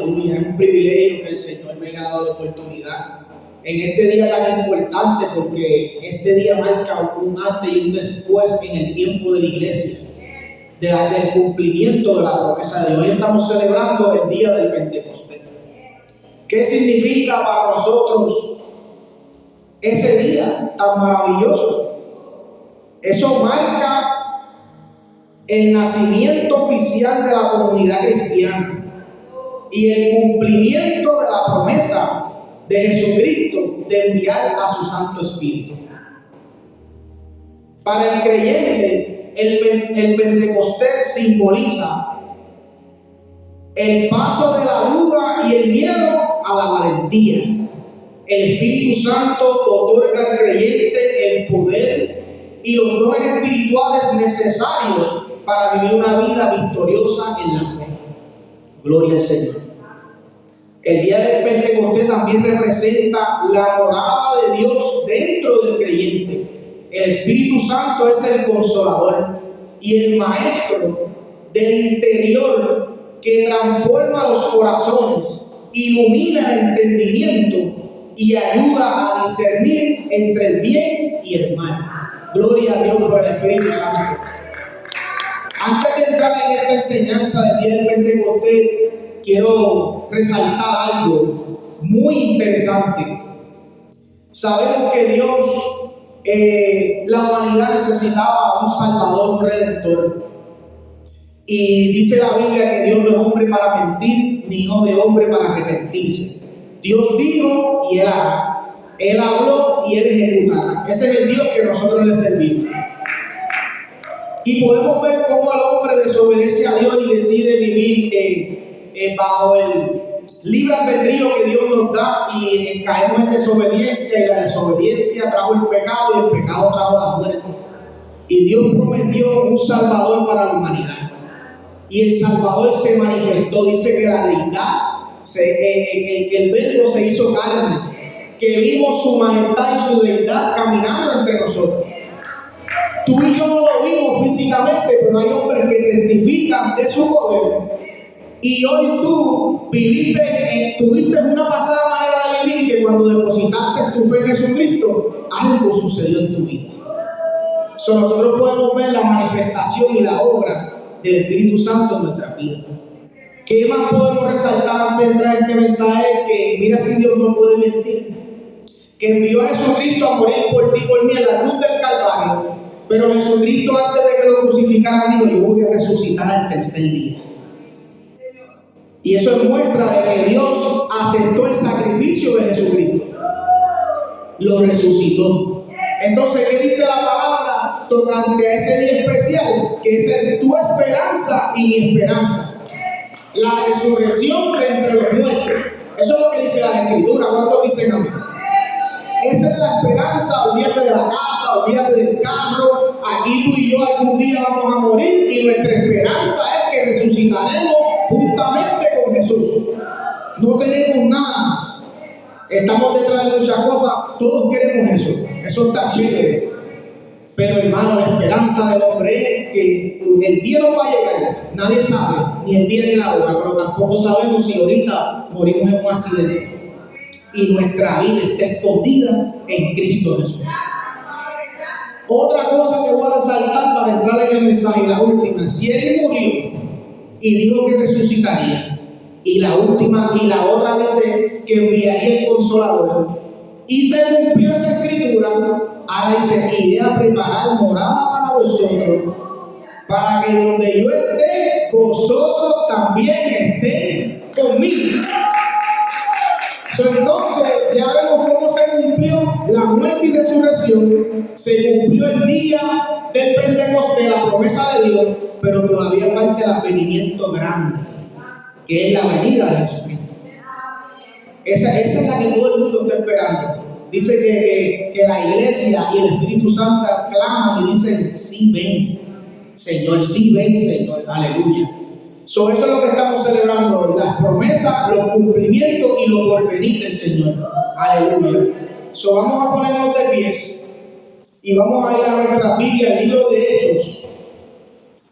Aleluya, es un privilegio que el Señor me haya dado la oportunidad en este día tan importante, porque este día marca un antes y un después en el tiempo de la iglesia, del cumplimiento de la promesa de Dios. Hoy estamos celebrando el día del Pentecostés. ¿Qué significa para nosotros ese día tan maravilloso? Eso marca el nacimiento oficial de la comunidad cristiana y el cumplimiento de la promesa de Jesucristo de enviar a su Santo Espíritu. Para el creyente, el Pentecostés simboliza el paso de la duda y el miedo a la valentía. El Espíritu Santo otorga al creyente el poder y los dones espirituales necesarios para vivir una vida victoriosa en la fe. Gloria al Señor. El día del Pentecostés también representa la morada de Dios dentro del creyente. El Espíritu Santo es el consolador y el maestro del interior que transforma los corazones, ilumina el entendimiento y ayuda a discernir entre el bien y el mal. Gloria a Dios por el Espíritu Santo. Antes de entrar en esta enseñanza del día del Pentecostés, quiero resaltar algo muy interesante. Sabemos que Dios, la humanidad necesitaba un Salvador, un Redentor. Y dice la Biblia que Dios no es hombre para mentir, ni hijo de hombre para arrepentirse. Dios dijo y Él hará. Él habló y Él ejecutará. Ese es el Dios que nosotros le servimos. Y podemos ver cómo el hombre desobedece a Dios y decide vivir bajo el libre albedrío que Dios nos da, y caemos en desobediencia, y la desobediencia trajo el pecado y el pecado trajo la muerte. Y Dios prometió un Salvador para la humanidad. Y el Salvador se manifestó. Dice que la deidad, que el Verbo se hizo carne, que vimos su majestad y su deidad caminando entre nosotros. Tú y yo no lo vimos físicamente, pero hay hombres que testifican de su poder. Y hoy tú tuviste una pasada manera de vivir, que cuando depositaste tu fe en Jesucristo, algo sucedió en tu vida. Nosotros podemos ver la manifestación y la obra del Espíritu Santo en nuestra vida. ¿Qué más podemos resaltar antes de entrar en este mensaje? Que mira, si Dios no puede mentir, que envió a Jesucristo a morir por ti, por mí, en la cruz del Calvario. Pero Jesucristo, antes de que lo crucificaran, dijo: yo voy a resucitar al tercer día. Y eso es muestra de que Dios aceptó el sacrificio de Jesucristo. Lo resucitó. Entonces, ¿qué dice la palabra tocante a ese día especial? Que esa es tu esperanza y mi esperanza. La resurrección de entre los muertos. Eso es lo que dice la Escritura. ¿Cuántos dicen amén? Esa es la esperanza. Olvídate de la casa, olvídate del carro. Aquí tú y yo algún día vamos a morir, y nuestra esperanza es que resucitaremos juntamente con Jesús. No tenemos nada más. Estamos detrás de muchas cosas. Todos queremos eso. Eso está chévere. Pero hermano, la esperanza del hombre es que el día no va a llegar. Nadie sabe, ni el día ni la hora. Pero tampoco sabemos si ahorita morimos en un accidente. Y nuestra vida está escondida en Cristo Jesús. Otra cosa que voy a resaltar para entrar en el mensaje, la última: si Él murió y dijo que resucitaría, y la otra dice que enviaría el Consolador, y se cumplió esa escritura, ahora dice: iré a preparar morada para vosotros, para que donde yo esté, vosotros también estéis conmigo. Entonces ya vemos cómo se cumplió la muerte y resurrección. Se cumplió el día del Pentecostés, la promesa de Dios, pero todavía falta el advenimiento grande, que es la venida de Jesucristo. Esa es la que todo el mundo está esperando. Dice que la iglesia y el Espíritu Santo claman y dicen: sí, ven, Señor, sí, ven, Señor, aleluya. Eso es lo que estamos celebrando, las promesas, los cumplimientos y lo porvenir del Señor, aleluya. Vamos a ponernos de pies y vamos a ir a nuestra Biblia, el libro de Hechos,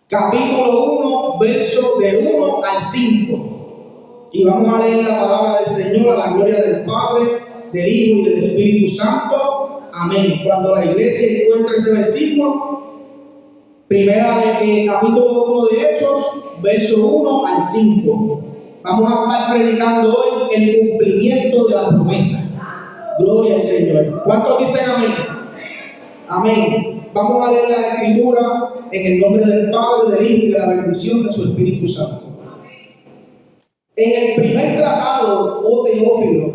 capítulo 1, verso del 1 al 5. Y vamos a leer la palabra del Señor a la gloria del Padre, del Hijo y del Espíritu Santo. Amén. Cuando la iglesia encuentre ese versículo, capítulo 1 de Hechos, verso 1 al 5. Vamos a estar predicando hoy el cumplimiento de la promesa. Gloria al Señor. ¿Cuántos dicen amén? Amén. Vamos a leer la escritura en el nombre del Padre, del Hijo y de la bendición de su Espíritu Santo. En el primer tratado, oh Teófilo,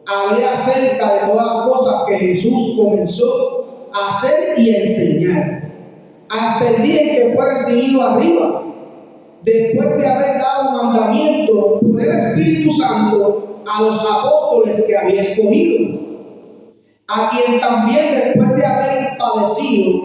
hablé acerca de todas las cosas que Jesús comenzó a hacer y a enseñar, hasta el día en que fue recibido arriba, después de haber dado mandamiento por el Espíritu Santo a los apóstoles que había escogido, a quien también después de haber padecido,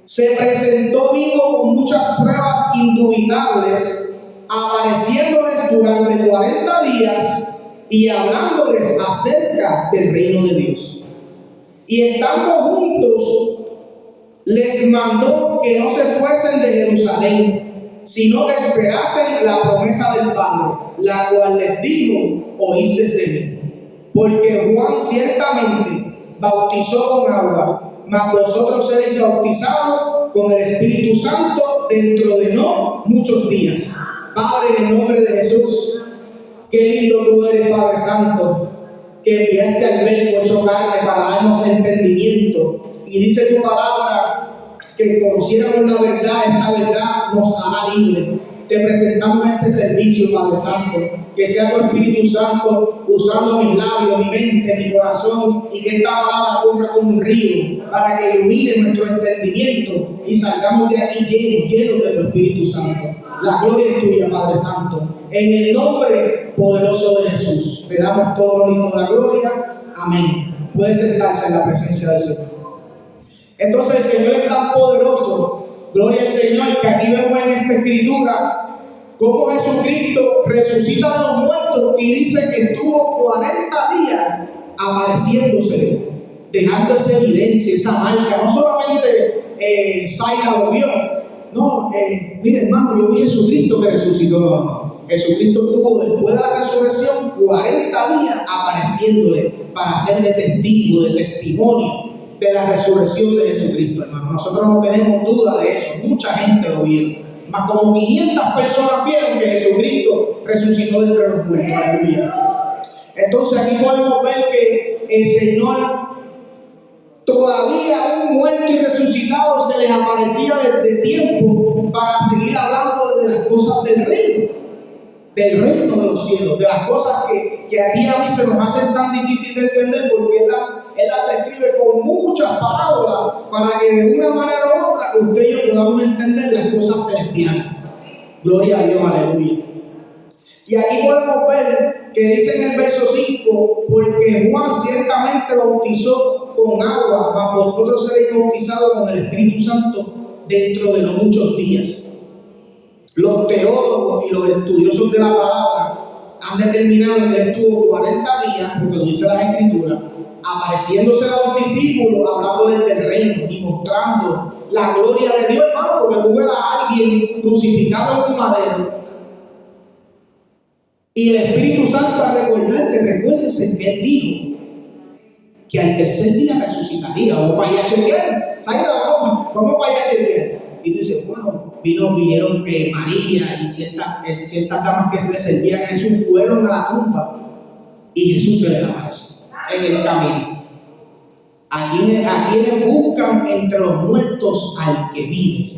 se presentó vivo con muchas pruebas indubitables, apareciéndoles durante 40 días y hablándoles acerca del reino de Dios. Y estando juntos, les mandó que no se fuesen de Jerusalén, sino que esperasen la promesa del Padre, la cual les dijo: oísteis de mí. Porque Juan ciertamente bautizó con agua, mas vosotros seréis bautizados con el Espíritu Santo dentro de no muchos días. Padre, en el nombre de Jesús, qué lindo tú eres, Padre Santo, que enviaste al Verbo hecho carne para darnos entendimiento. Y dice tu palabra que conociéramos la verdad, esta verdad nos hará libres. Te presentamos este servicio, Padre Santo, que sea tu Espíritu Santo usando mis labios, mi mente, mi corazón, y que esta palabra corra como un río para que ilumine nuestro entendimiento y salgamos de aquí llenos de tu Espíritu Santo. La gloria es tuya, Padre Santo. En el nombre poderoso de Jesús, te damos todo honor y toda gloria. Amén. Puede sentarse en la presencia del Señor. Entonces el Señor es tan poderoso, gloria al Señor, que aquí vemos en esta escritura cómo Jesucristo resucita de los muertos y dice que estuvo 40 días apareciéndose, dejando esa evidencia, esa marca. No solamente Zaira lo vio, no, mire hermano, yo vi a Jesucristo que resucitó. No. Jesucristo estuvo después de la resurrección 40 días apareciéndole para ser de testigo, de testimonio de la resurrección de Jesucristo, hermano. Nosotros no tenemos duda de eso. Mucha gente lo vio. Más como 500 personas vieron que Jesucristo resucitó de entre los muertos. Aleluya. Entonces aquí podemos ver que el Señor, todavía un muerto y resucitado, se les aparecía desde tiempo para seguir hablando de las cosas del reino de los cielos, de las cosas que a ti y a mí se nos hacen tan difícil de entender, porque Él las describe con muchas parábolas para que de una manera u otra usted y yo podamos entender las cosas celestiales. Gloria a Dios, aleluya. Y aquí podemos ver que dice en el verso 5: porque Juan ciertamente bautizó con agua, mas vosotros seréis bautizados con el Espíritu Santo dentro de no muchos días. Los teólogos y los estudiosos de la palabra han determinado que él estuvo 40 días, porque lo dice la Escritura, apareciéndose a los discípulos, hablándoles del reino y mostrando la gloria de Dios, hermano, porque tú ves a alguien crucificado en un madero y el Espíritu Santo a recordarte, recuérdense que Él dijo que al tercer día resucitaría. Vamos para allá a chequear. ¿Sabes? Vamos para allá a chequear. Y tú dices: wow, vinieron María y ciertas damas que se le servían a Jesús fueron a la tumba y Jesús se les apareció en el camino. A quienes buscan entre los muertos al que vive.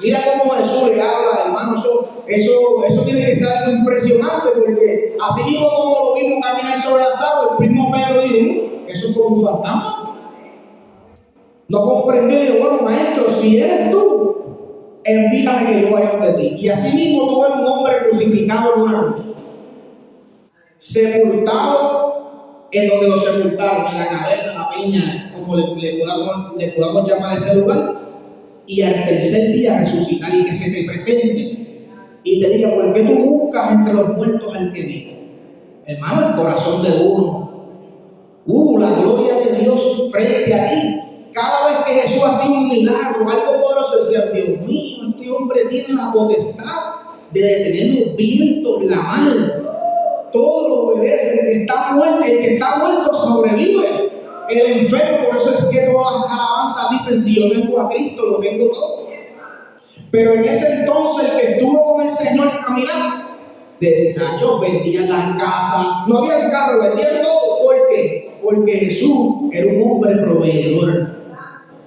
Mira cómo Jesús le habla, hermano. Eso tiene que ser algo impresionante, porque así mismo como lo vimos caminar sobre las aguas, el mismo Pedro dijo: eso es como un fantasma. No comprendió y dijo: bueno, maestro, si eres tú, envíame que yo vaya ante ti. Y así mismo tú ves un hombre crucificado en una cruz, sepultado en donde lo sepultaron, en la caverna, en la peña, como le podamos llamar a ese lugar, y al tercer día resucitar y que se te presente y te diga: ¿por qué tú buscas entre los muertos al que vive? Hermano, el corazón de uno, la gloria de Dios frente a ti. Cada vez que Jesús hacía un milagro, algo poderoso, decía: Dios mío, este hombre tiene la potestad de detener los vientos, la mar. Todo lo obedece. El que está muerto sobrevive. El enfermo, por eso es que todas las alabanzas dicen: si yo tengo a Cristo, lo tengo todo. Pero en ese entonces, el que estuvo con el Señor caminando, de muchachos, vendían las casas, no había carro, vendían todo. ¿Por qué? Porque Jesús era un hombre proveedor.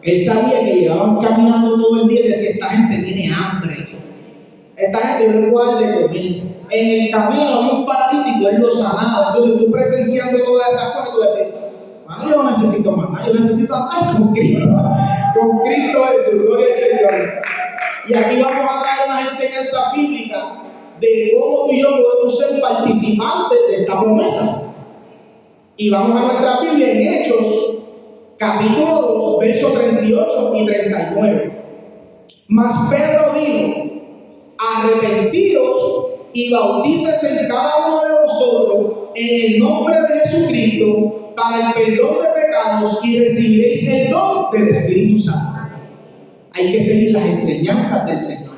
Él sabía que llevaban caminando todo el día y decía: esta gente tiene hambre, esta gente yo le puedo dar de comer. En el camino había un paralítico, él lo sanaba. Entonces tú presenciando todas esas cosas, tú decís: mano, yo no necesito más nada, yo necesito andar con Cristo Jesús, gloria al Señor. Y aquí vamos a traer unas enseñanzas bíblicas de cómo tú y yo podemos ser participantes de esta promesa. Y vamos a nuestra Biblia en Hechos, capítulo 2, versos 38 y 39. Mas Pedro dijo: arrepentíos y bautícese en cada uno de vosotros en el nombre de Jesucristo para el perdón de pecados y recibiréis el don del Espíritu Santo. Hay que seguir las enseñanzas del Señor.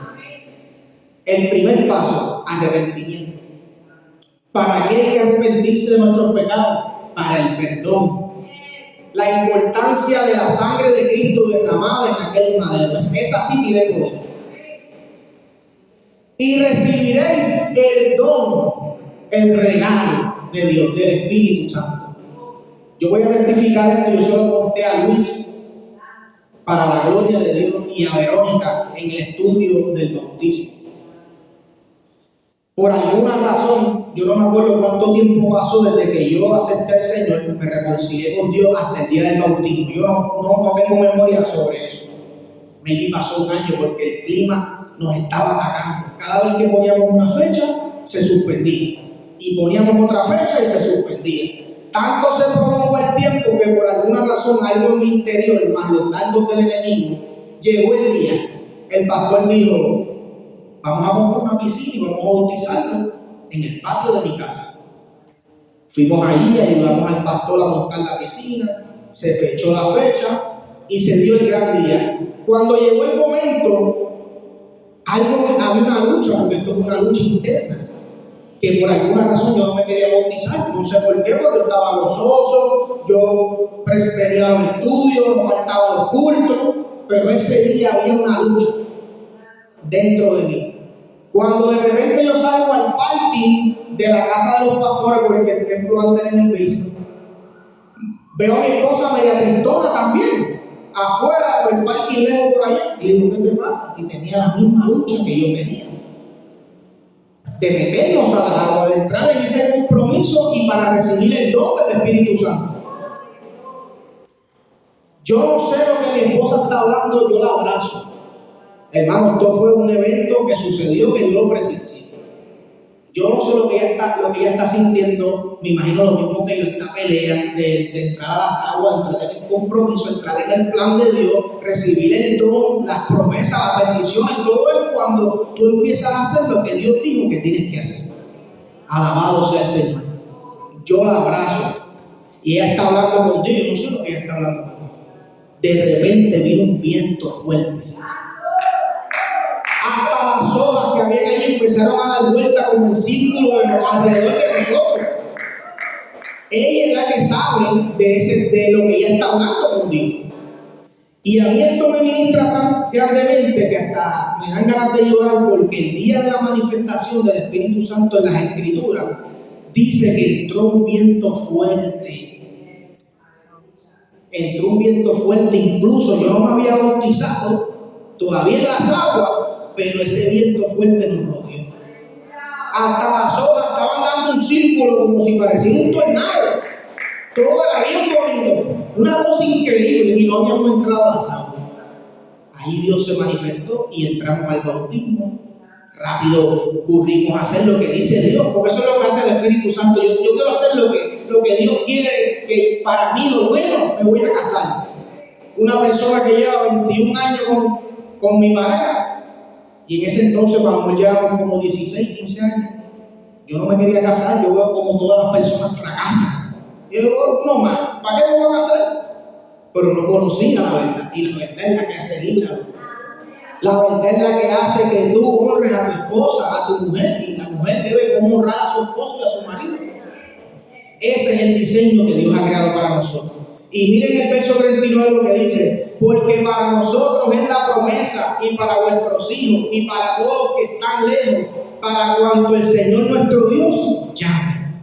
El primer paso: arrepentimiento. ¿Para qué hay que arrepentirse de nuestros pecados? Para el perdón. La importancia de la sangre de Cristo derramada en aquel madero. Esa sí tiene poder. Y recibiréis el don, el regalo de Dios, del Espíritu Santo. Yo voy a rectificar esto. Yo se lo conté a Luis para la gloria de Dios y a Verónica en el estudio del bautismo. Por alguna razón, yo no me acuerdo cuánto tiempo pasó desde que yo acepté al Señor, me reconcilié con Dios hasta el día del bautismo. Yo no tengo memoria sobre eso. Maybe pasó un año porque el clima nos estaba atacando. Cada vez que poníamos una fecha, se suspendía. Y poníamos otra fecha y se suspendía. Tanto se prolongó el tiempo que por alguna razón algo en mi interior, más los dardos del enemigo, llegó el día. El pastor dijo: vamos a comprar una piscina y vamos a bautizarlo en el patio de mi casa. Fuimos ahí, ayudamos al pastor a montar la piscina, se fechó la fecha y se dio el gran día. Cuando llegó el momento, había una lucha, porque esto es una lucha interna, que por alguna razón yo no me quería bautizar. No sé por qué, porque yo estaba gozoso, yo prefería los estudios, no faltaba los cultos, pero ese día había una lucha dentro de mí. Cuando de repente yo salgo al parking de la casa de los pastores, porque el templo antes era en el basement, veo a mi esposa media tristona también, afuera por el parking lejos por allá, y le digo: ¿qué te pasa? Y tenía la misma lucha que yo tenía, de meternos a las aguas, de entrar en ese compromiso y para recibir el don del Espíritu Santo. Yo no sé lo que mi esposa está hablando, yo la abrazo. Hermano, esto fue un evento que sucedió, que Dios lo presenció. Yo no sé lo que ella está sintiendo. Me imagino lo mismo que yo, esta pelea de entrar a las aguas, entrar en el compromiso, entrar en el plan de Dios, recibir el don, las promesas, las bendiciones. Todo es cuando tú empiezas a hacer lo que Dios dijo que tienes que hacer. Alabado sea el Señor. Yo la abrazo y ella está hablando contigo. Yo no sé lo que ella está hablando contigo. De repente vino un viento fuerte. Hasta las hojas que habían ahí empezaron a dar vuelta como en círculo alrededor de nosotros. Ella es la que sabe de lo que ella está hablando conmigo. Y a mí esto me ministra tan grandemente que hasta me dan ganas de llorar, porque el día de la manifestación del Espíritu Santo en las Escrituras dice que entró un viento fuerte. Entró un viento fuerte, incluso yo no me había bautizado todavía en las aguas, pero ese viento fuerte nos rodeó. Hasta las hojas estaban dando un círculo como si pareciera un tornado. Todo era bien bonito, una cosa increíble, y no habíamos entrado a las aguas. Ahí Dios se manifestó y entramos al bautismo. Rápido corrimos a hacer lo que dice Dios, porque eso es lo que hace el Espíritu Santo. Yo quiero hacer lo que Dios quiere, que para mí lo bueno, me voy a casar. Una persona que lleva 21 años con mi pareja, y en ese entonces cuando llevamos como 16, 15 años, yo no me quería casar. Yo veo como todas las personas fracasan. Yo digo: no más, ¿para qué me voy a casar? Pero no conocía la verdad, y la verdad es la que hace libre. La verdad es la que hace que tú honres a tu esposa, a tu mujer, y la mujer debe honrar a su esposo y a su marido. Ese es el diseño que Dios ha creado para nosotros. Y miren el verso 39 lo que dice: porque para nosotros es la promesa, y para vuestros hijos, y para todos los que están lejos, para cuanto el Señor nuestro Dios llame.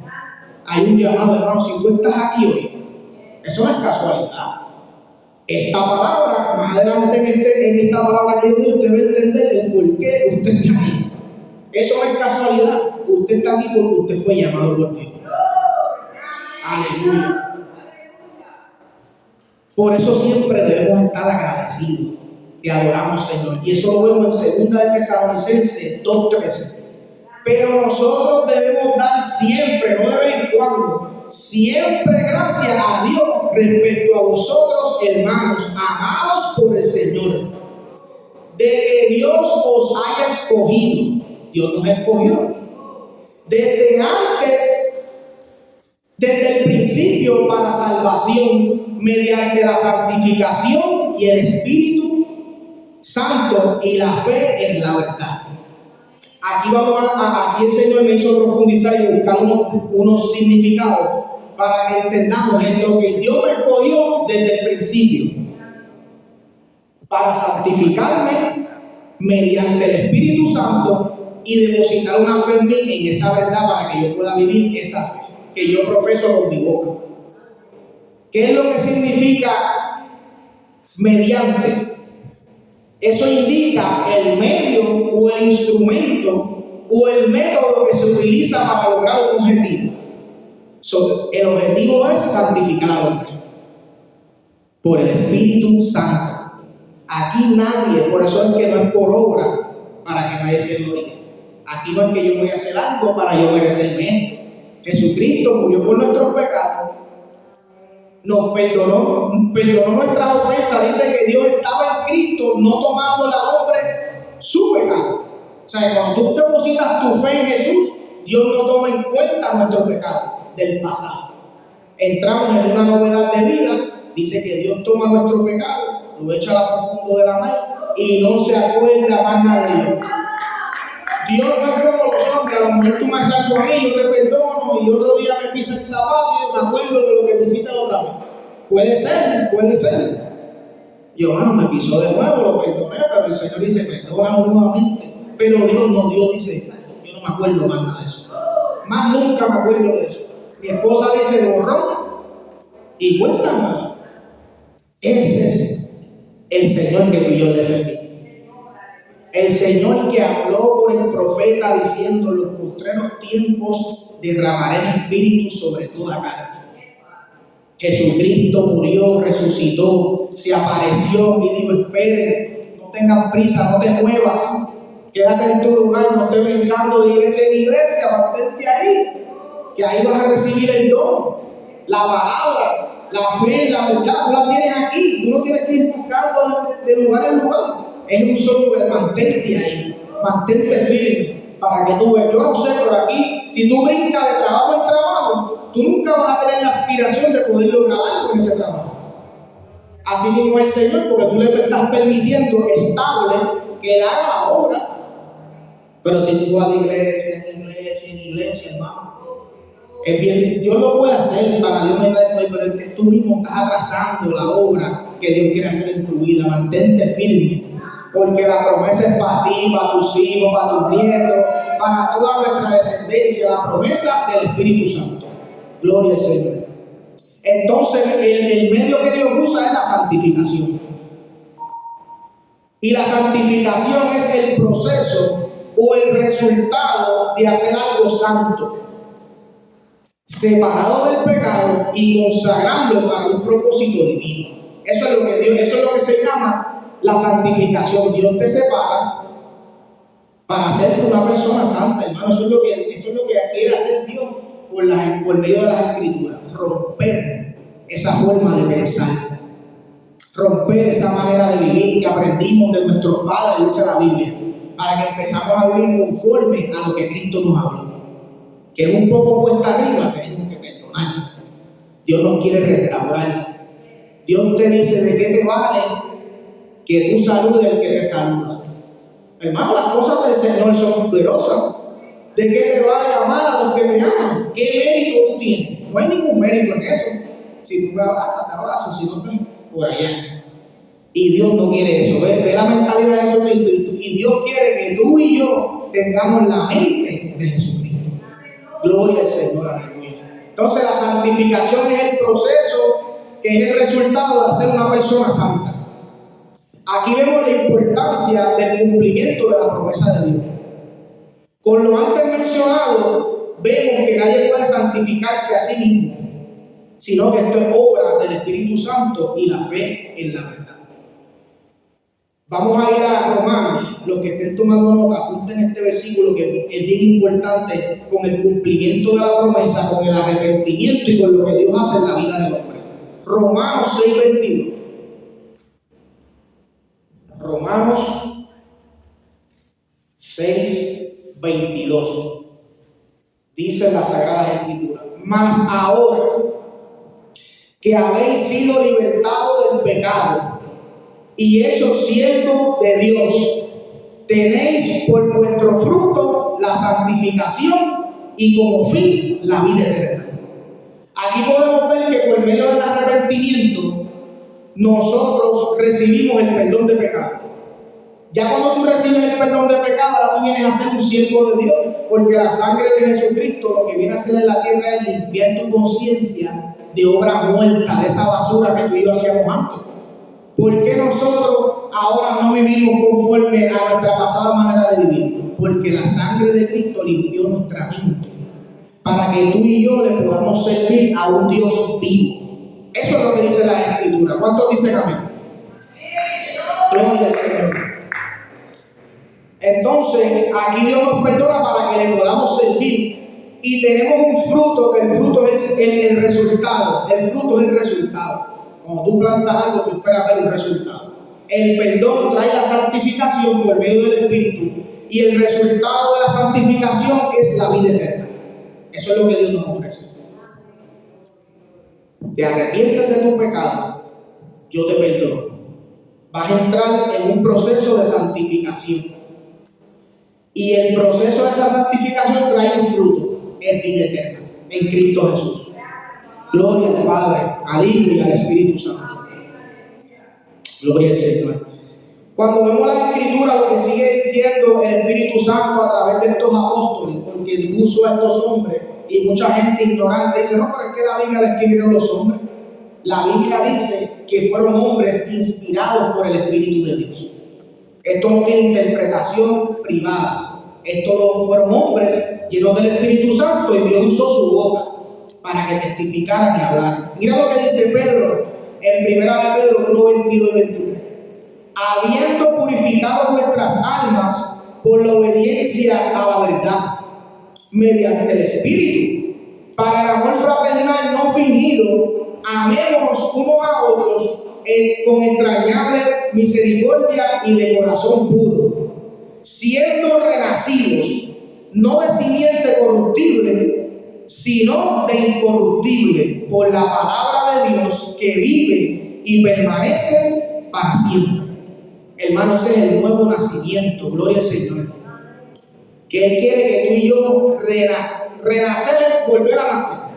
Hay un llamado, hermano. Si tú estás aquí hoy, eso no es casualidad. Esta palabra, más adelante en esta palabra que yo digo, usted va a entender el por qué usted está aquí. Eso no es casualidad. Usted está aquí porque usted fue llamado por Dios. Aleluya. Por eso siempre debemos estar agradecidos. Te adoramos, Señor. Y eso lo vemos en 2 de Tesalonicenses 2:13. Pero nosotros debemos dar siempre, no de vez en cuando, siempre gracias a Dios respecto a vosotros, hermanos, amados por el Señor, de que Dios os haya escogido. Dios nos escogió desde antes, desde el principio, para salvación, mediante la santificación y el Espíritu Santo y la fe en la verdad. Aquí el Señor me hizo profundizar y buscar unos significados para que entendamos esto, que Dios me escogió desde el principio para santificarme mediante el Espíritu Santo y depositar una fe en mí, en esa verdad, para que yo pueda vivir esa fe que yo profeso con mi boca. ¿Qué es lo que significa mediante? Eso indica el medio o el instrumento o el método que se utiliza para lograr un objetivo. El objetivo es santificar al hombre por el Espíritu Santo. Aquí nadie, por eso es que no es por obra para que nadie se gloríe. Aquí no es que yo voy a hacer algo para yo merecerme esto. Jesucristo murió por nuestros pecados, nos perdonó nuestras ofensas. Dice que Dios estaba en Cristo, no tomando al hombre su pecado. O sea, cuando tú depositas tu fe en Jesús, Dios no toma en cuenta nuestro pecado del pasado. Entramos en una novedad de vida. Dice que Dios toma nuestro pecado, lo echa a lo profundo de la mar y no se acuerda más nada de Dios. Dios no es como los hombres. A lo mejor tú me haces algo a mí, yo te perdono, y otro día me pisa el zapato y yo me acuerdo de lo que te hiciste la otra vez. Puede ser. Y yo, hermano, me pisó de nuevo, lo perdoné, pero el Señor dice, perdóname nuevamente. Pero Dios dice, yo no me acuerdo más nada de eso. Más nunca me acuerdo de eso. Mi esposa dice, borró y cuéntame. Ese es el Señor que tú y yo le servimos. El Señor que habló por el profeta diciendo, en los postreros tiempos derramaré mi espíritu sobre toda carne. Jesucristo murió, resucitó, se apareció y dijo, esperen, no tengan prisa, no te muevas, quédate en tu lugar, no estés brincando de iglesia en iglesia, mantente ahí, que ahí vas a recibir el don, la palabra, la fe, la verdad, tú la tienes aquí, tú no tienes que ir buscando de lugar en lugar. Es un solo lugar, mantente ahí, mantente firme, para que tú veas. Yo no sé, pero aquí, si tú brincas de trabajo en trabajo, tú nunca vas a tener la aspiración de poder lograr algo en ese trabajo. Así mismo el Señor, porque tú le estás permitiendo estable que Él haga la obra. Pero si tú vas a la iglesia, en iglesia, hermano, es bien, Dios lo puede hacer, para Dios no hay nada, pero es que tú mismo estás atrasando la obra que Dios quiere hacer en tu vida. Mantente firme. Porque la promesa es para ti, para tus hijos, para tus nietos, para toda nuestra descendencia, la promesa del Espíritu Santo. Gloria al Señor. Entonces, el medio que Dios usa es la santificación. Y la santificación es el proceso o el resultado de hacer algo santo, separado del pecado y consagrarlo para un propósito divino. Eso es lo que se llama la santificación. Dios te separa para hacerte una persona santa, hermano. Eso es lo que quiere hacer Dios por medio de las Escrituras. Romper esa forma de pensar, romper esa manera de vivir que aprendimos de nuestros padres, dice la Biblia, para que empezamos a vivir conforme a lo que Cristo nos habló. Que es un poco cuesta arriba, tenemos que perdonar. Dios nos quiere restaurar. Dios te dice, ¿de qué te vale que tú saludes al que te saluda? Hermano, las cosas del Señor son poderosas. ¿De qué te vale amar a los que me aman? ¿Qué mérito tú tienes? No hay ningún mérito en eso. Si tú me abrazas, te abrazo. Si no, por allá. Y Dios no quiere eso. Ve la mentalidad de Jesucristo. Y Dios quiere que tú y yo tengamos la mente de Jesucristo. Gloria al Señor, aleluya. Entonces la santificación es el proceso que es el resultado de ser una persona santa. Aquí vemos la importancia del cumplimiento de la promesa de Dios. Con lo antes mencionado, vemos que nadie puede santificarse a sí mismo, sino que esto es obra del Espíritu Santo y la fe en la verdad. Vamos a ir a Romanos. Los que estén tomando nota, apunten este versículo que es bien importante con el cumplimiento de la promesa, con el arrepentimiento y con lo que Dios hace en la vida del hombre. Romanos 6:22. Romanos 6:22. Dice la Sagrada Escritura: mas ahora que habéis sido libertados del pecado y hechos siervos de Dios, tenéis por vuestro fruto la santificación y como fin la vida eterna. Aquí podemos ver que por medio del arrepentimiento nosotros recibimos el perdón de pecado. Ya cuando tú recibes el perdón de pecado, ahora tú vienes a ser un siervo de Dios, porque la sangre de Jesucristo lo que viene a hacer en la tierra es limpiar tu conciencia de obra muerta, de esa basura que tú y yo hacíamos antes. ¿Por qué nosotros ahora no vivimos conforme a nuestra pasada manera de vivir? Porque la sangre de Cristo limpió nuestra mente para que tú y yo le podamos servir a un Dios vivo. Eso es lo que dice la Escritura. ¿Cuántos dicen amén? Gloria al Señor. Entonces, aquí Dios nos perdona para que le podamos servir. Y tenemos un fruto, que el fruto es el resultado. El fruto es el resultado. Cuando tú plantas algo, tú esperas ver un resultado. El perdón trae la santificación por medio del Espíritu. Y el resultado de la santificación es la vida eterna. Eso es lo que Dios nos ofrece. Te arrepientes de tu pecado, yo te perdono. Vas a entrar en un proceso de santificación. Y el proceso de esa santificación trae un fruto, es vida eterna, en Cristo Jesús. Gloria al Padre, al Hijo y al Espíritu Santo. Gloria al Señor. Cuando vemos la Escritura, lo que sigue diciendo el Espíritu Santo a través de estos apóstoles, porque puso a estos hombres, y mucha gente ignorante dice: no, pero es que la Biblia la escribieron los hombres. La Biblia dice que fueron hombres inspirados por el Espíritu de Dios. Esto no tiene interpretación privada. Estos fueron hombres llenos del Espíritu Santo y Dios usó su boca para que testificaran y hablaran. Mira lo que dice Pedro en 1 de Pedro 1:22 y 23. Habiendo purificado vuestras almas por la obediencia a la verdad, mediante el Espíritu, para el amor fraternal no fingido, amémonos unos a otros con entrañable misericordia y de corazón puro, siendo renacidos, no de simiente corruptible, sino de incorruptible, por la palabra de Dios que vive y permanece para siempre. Hermano, ese es el nuevo nacimiento, gloria al Señor. Que Él quiere que tú y yo renacer, volver a nacer.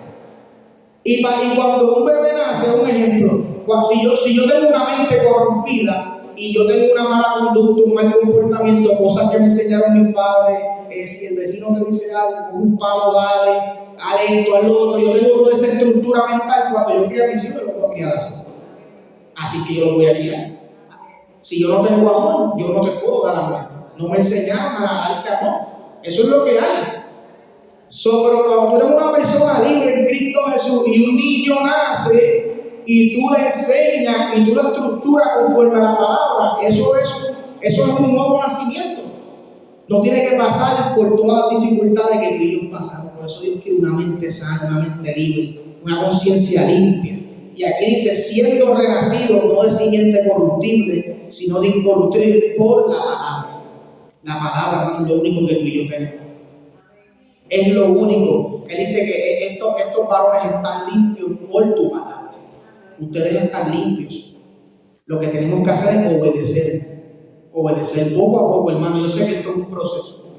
Y cuando un bebé nace, un ejemplo, si yo tengo una mente corrompida y yo tengo una mala conducta, un mal comportamiento, cosas que me enseñaron mis padres, si el vecino me dice algo, con un palo, dale esto, al otro, yo tengo toda esa estructura mental. Cuando yo crío a mis hijos, yo lo puedo criar así. Así que yo lo voy a criar. Si yo no tengo amor, yo no te puedo dar amor. No me enseñaron a darte amor. Eso es lo que hay. Pero cuando tú eres una persona libre en Cristo Jesús y un niño nace y tú le enseñas y tú lo estructuras conforme a la palabra, eso es un nuevo nacimiento. No tiene que pasar por todas las dificultades que tú y yo pasamos. Por eso Dios quiere una mente sana, una mente libre, una conciencia limpia. Y aquí dice: siendo renacido no de simiente corruptible, sino de incorruptible por la palabra. La palabra, hermano, es lo único que tú y yo tenemos. Es lo único. Él dice que estos varones están limpios por tu palabra. Ustedes están limpios. Lo que tenemos que hacer es obedecer. Obedecer poco a poco, hermano. Yo sé que esto es un proceso.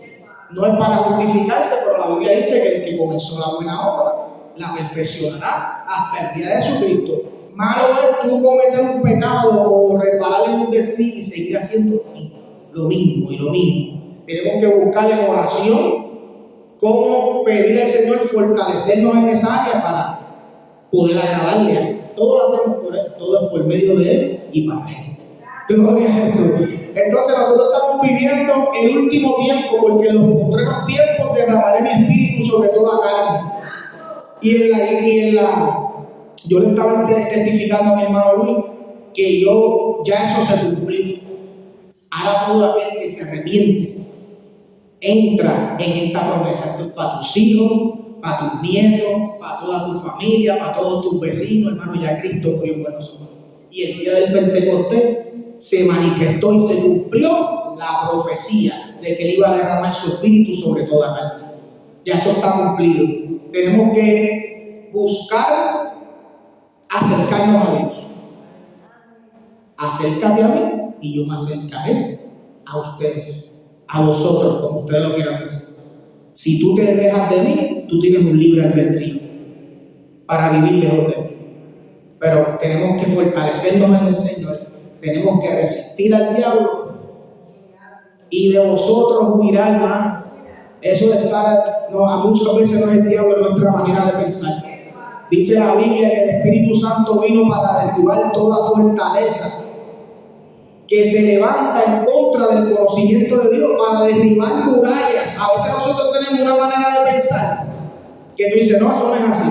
No es para justificarse, pero la Biblia dice que el que comenzó la buena obra la perfeccionará hasta el día de Jesucristo. Malo es tú cometer un pecado o resbalar en un desliz y seguir haciendo lo mismo y lo mismo. Tenemos que buscar en oración cómo pedir al Señor fortalecernos en esa área para poder agradarle a Él. Todo lo hacemos por Él, todo es por medio de Él y para Él. Gloria a Jesús. Entonces nosotros estamos viviendo el último tiempo, porque en los postreros tiempos derramaré mi espíritu sobre toda carne. Yo le estaba testificando a mi hermano Luis que ya eso se cumplió. Ahora todo aquel que se arrepiente entra en esta promesa. Esto es para tus hijos, para tus nietos, para toda tu familia, para todos tus vecinos. Hermano, ya Cristo murió por nosotros. Y el día del Pentecostés se manifestó y se cumplió la profecía de que Él iba a derramar su espíritu sobre toda carne. Ya eso está cumplido. Tenemos que buscar acercarnos a Dios. Acércate a mí y yo me acercaré a ustedes, a vosotros, como ustedes lo quieran decir. Si tú te dejas de mí, tú tienes un libre albedrío para vivir lejos de mí. Pero tenemos que fortalecernos en el Señor. Tenemos que resistir al diablo. Y de vosotros huirá, hermano. Eso de estar, a muchas veces no es el diablo, es nuestra manera de pensar. Dice la Biblia que el Espíritu Santo vino para derribar toda fortaleza que se levanta en contra del conocimiento de Dios, para derribar murallas. A veces nosotros tenemos una manera de pensar que tú dices, no, eso no es así.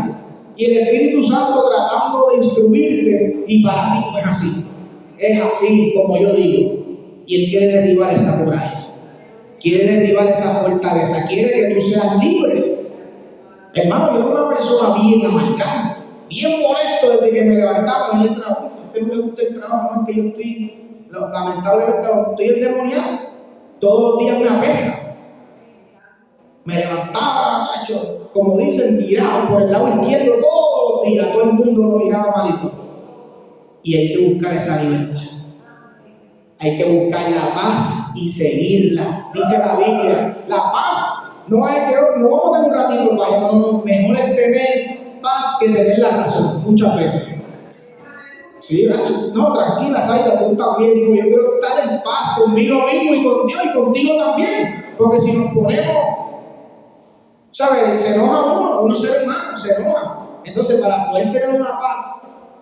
Y el Espíritu Santo tratando de instruirte, y para ti no es así. Es así como yo digo. Y Él quiere derribar esa muralla. Quiere derribar esa fortaleza. Quiere que tú seas libre. Hermano, yo era una persona bien amargada, bien molesto desde que me levantaba en el trabajo. A usted no le gusta el trabajo, no es que yo lamentablemente estoy endemoniado. Todos los días me apesta. Me levantaba, tacho, como dicen, tirado por el lado izquierdo todos los días. Todo el mundo lo miraba malito. Y hay que buscar esa libertad. Hay que buscar la paz y seguirla. Dice la Biblia, la paz no es que no vamos a tener un ratito para no, mejor es tener paz que tener la razón, muchas veces. Sí, no, tranquila, Zaida, tú también. Yo quiero estar en paz conmigo mismo y con Dios y contigo también. Porque si nos ponemos, ¿sabes? Se enoja uno ser humano, se enoja. Entonces, para poder tener una paz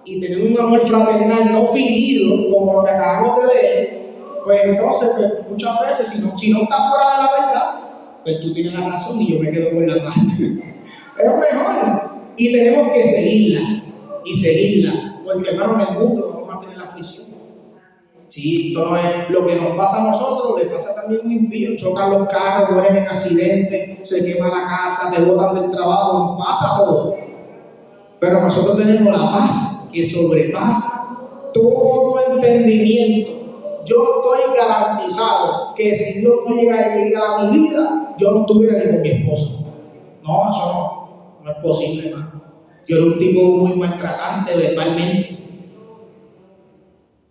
y tener un amor fraternal no fingido, como lo que acabamos de leer, pues entonces, pues, muchas veces, si no está fuera de la verdad, pues tú tienes la razón y yo me quedo con la paz. Es mejor. Y tenemos que seguirla y seguirla. Porque, hermano, en el mundo vamos a tener la aflicción. Sí, esto no es lo que nos pasa a nosotros, le pasa también a un impío. Chocan los carros, mueren en accidentes, se quema la casa, te botan del trabajo, nos pasa todo. Pero nosotros tenemos la paz que sobrepasa todo entendimiento. Yo estoy garantizado que si Dios no llega a mi vida, yo no estuviera ni con mi esposa. No, eso no es posible, hermano. Yo era un tipo muy maltratante verbalmente,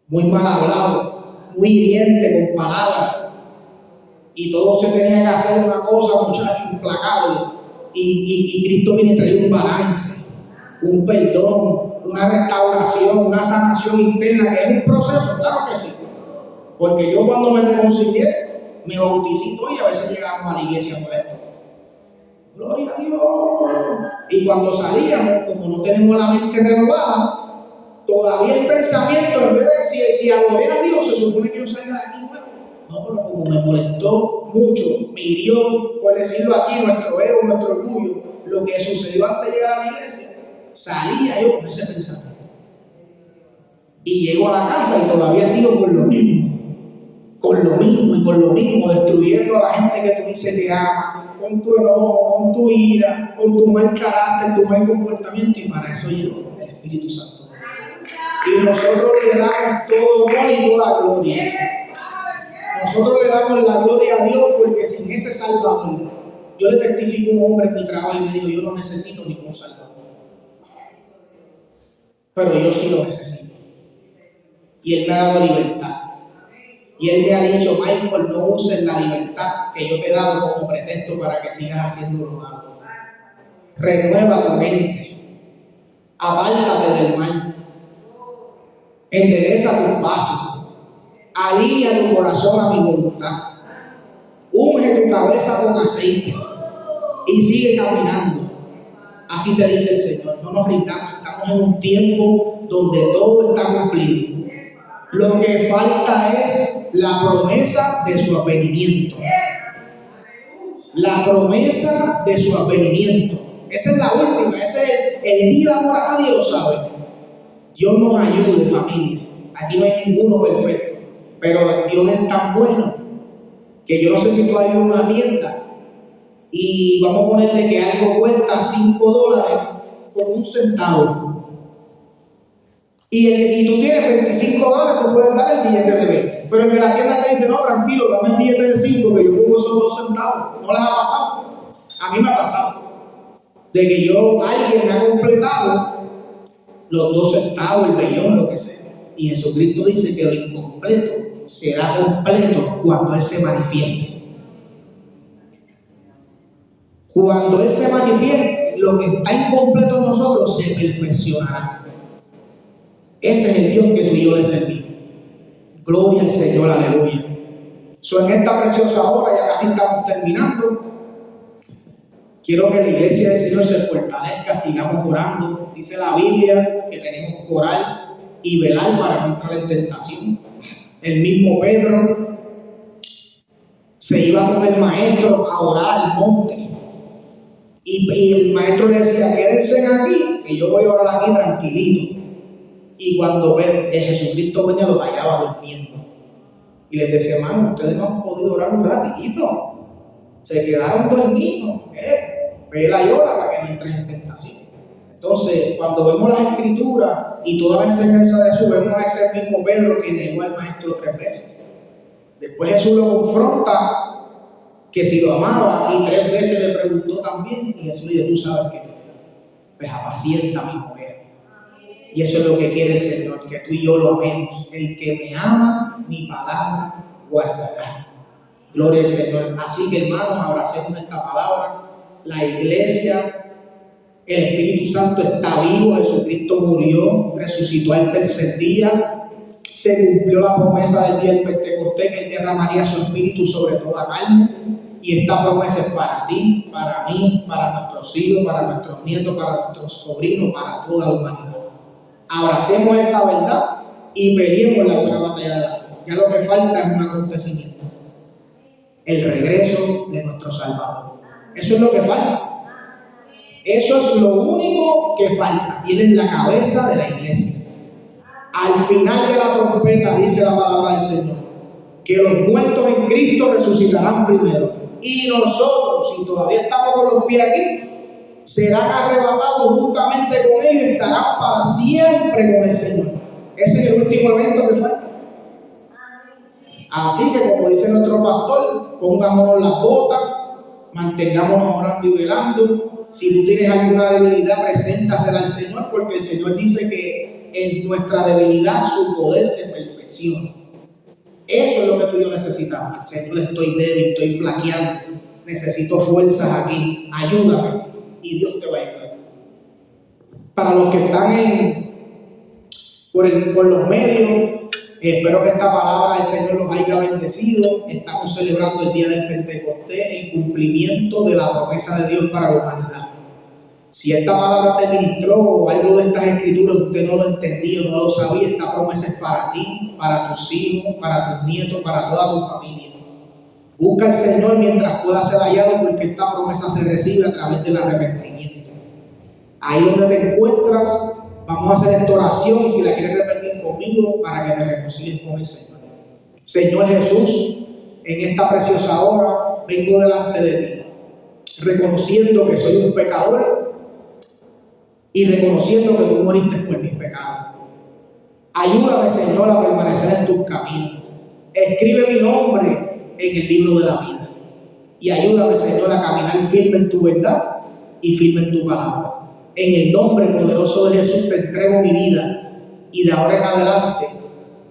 muy mal hablado, muy hiriente con palabras. Y todo se tenía que hacer una cosa, muchacho, implacable. Y Cristo viene a traer un balance, un perdón, una restauración, una sanación interna, que es un proceso, claro que sí. Porque yo cuando me reconcilié, me bauticé y a veces llegamos a la iglesia por esto. Gloria a Dios. Y cuando salíamos, como no tenemos la mente renovada, todavía el pensamiento, en vez de si adoré a Dios, se supone que yo salga de aquí nuevo. No, pero como me molestó mucho, me hirió, por decirlo así, nuestro ego, nuestro orgullo, lo que sucedió antes de llegar a la iglesia, salía yo con ese pensamiento. Y llego a la casa y todavía sigo con lo mismo. Con lo mismo y con lo mismo, destruyendo a la gente que tú dices que ama, con tu enojo, con tu ira, con tu mal carácter, tu mal comportamiento, y para eso llegó el Espíritu Santo. Y nosotros le damos todo honor y toda gloria. Nosotros le damos la gloria a Dios porque sin ese Salvador, yo le testifico a un hombre en mi trabajo y me dijo, yo no necesito ningún Salvador. Pero yo sí lo necesito. Y Él me ha dado libertad. Y Él me ha dicho: Michael, no uses la libertad que yo te he dado como pretexto para que sigas haciendo lo malo. Renueva tu mente, apártate del mal, endereza tus pasos, alinea tu corazón a mi voluntad, unge tu cabeza con aceite y sigue caminando. Así te dice el Señor. No nos rindamos, estamos en un tiempo donde todo está cumplido. Lo que falta es la promesa de su advenimiento. La promesa de su advenimiento. Esa es la última, ese es el día, ahora nadie lo sabe. Dios nos ayude, familia. Aquí no hay ninguno perfecto, pero Dios es tan bueno que yo no sé si tú has ido a una tienda y vamos a ponerle que algo cuesta $5 por 1 centavo. Y tú tienes $25, tú puedes dar el billete de 20. Pero el de la tienda te dice: no, tranquilo, dame el billete de 5 que yo pongo esos 2 centavos. ¿No les ha pasado? A mí me ha pasado. De que alguien me ha completado los 2 centavos, el bellón, lo que sea. Y Jesucristo dice que lo incompleto será completo cuando Él se manifieste. Cuando Él se manifieste, lo que está incompleto en nosotros se perfeccionará. Ese es el Dios que tú y yo le servimos. Gloria al Señor, aleluya. En esta preciosa hora, ya casi estamos terminando. Quiero que la iglesia del Señor se fortalezca, sigamos orando. Dice la Biblia que tenemos que orar y velar para no entrar en tentación. El mismo Pedro se iba con el maestro a orar al monte. Y el maestro le decía: quédense aquí, que yo voy a orar aquí tranquilito. Y cuando Jesucristo venía, los hallaba durmiendo. Y les decía: hermano, ustedes no han podido orar un ratito. Se quedaron dormidos. Vela y ora para que no entren en tentación. Entonces, cuando vemos las escrituras y toda la enseñanza de Jesús, vemos a ese mismo Pedro que negó al maestro 3 veces. Después Jesús lo confronta que si lo amaba, y 3 veces le preguntó también. Y Jesús le dice: tú sabes que yo te amo. Pues apacienta mi oveja. Y eso es lo que quiere el Señor, que tú y yo lo amemos. El que me ama, mi palabra guardará. Gloria al Señor. Así que, hermanos, abracemos esta palabra. La iglesia, el Espíritu Santo está vivo. Jesucristo murió, resucitó al tercer día. Se cumplió la promesa del día del Pentecostés, que Él derramaría su Espíritu sobre toda carne. Y esta promesa es para ti, para mí, para nuestros hijos, para nuestros nietos, para nuestros sobrinos, para toda la humanidad. Abracemos esta verdad y peleemos la buena batalla de la fe. Ya lo que falta es un acontecimiento: el regreso de nuestro Salvador. Eso es lo que falta. Eso es lo único que falta. Y Él es la cabeza de la iglesia. Al final de la trompeta, dice la palabra del Señor, que los muertos en Cristo resucitarán primero. Y nosotros, si todavía estamos con los pies aquí, serán arrebatados juntamente con ellos y estarán para siempre con el Señor. Ese es el último evento que falta. Así que, como dice nuestro pastor, pongámonos las botas, mantengámonos orando y velando. Si tú tienes alguna debilidad, preséntasela al Señor, porque el Señor dice que en nuestra debilidad su poder se perfecciona. Eso es lo que tú y yo necesitamos. Señor, estoy débil, estoy flaqueando, necesito fuerzas aquí, ayúdame. Y Dios te va a ayudar. Para los que están por los medios, espero que esta palabra del Señor los haya bendecido. Estamos celebrando el día del Pentecostés, el cumplimiento de la promesa de Dios para la humanidad. Si esta palabra te ministró o algo de estas escrituras usted no lo entendía o no lo sabía, esta promesa es para ti, para tus hijos, para tus nietos, para toda tu familia. Busca al Señor mientras pueda ser hallado, porque esta promesa se recibe a través del arrepentimiento. Ahí donde te encuentras, vamos a hacer esta oración, y si la quieres repetir conmigo, para que te reconcilies con el Señor. Señor Jesús, en esta preciosa hora vengo delante de ti, reconociendo que soy un pecador y reconociendo que tú moriste por mis pecados. Ayúdame, Señor, a permanecer en tus caminos. Escribe mi nombre en el libro de la vida. Y ayúdame, Señor, a caminar firme en tu verdad y firme en tu palabra. En el nombre poderoso de Jesús te entrego mi vida, y de ahora en adelante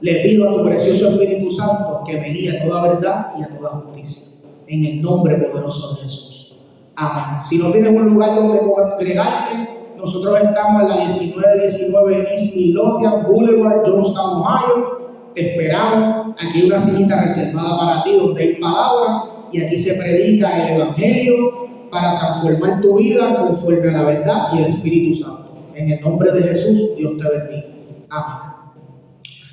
Le pido a tu precioso Espíritu Santo que me guíe a toda verdad y a toda justicia. En el nombre poderoso de Jesús. Amén. Si no tienes un lugar donde congregarte, nosotros estamos en la 1919 East Midlothian Boulevard, Johnstown, Ohio. Te esperamos. Aquí hay una sillita reservada para ti donde hay palabra y aquí se predica el Evangelio para transformar tu vida conforme a la verdad y el Espíritu Santo. En el nombre de Jesús, Dios te bendiga. Amén.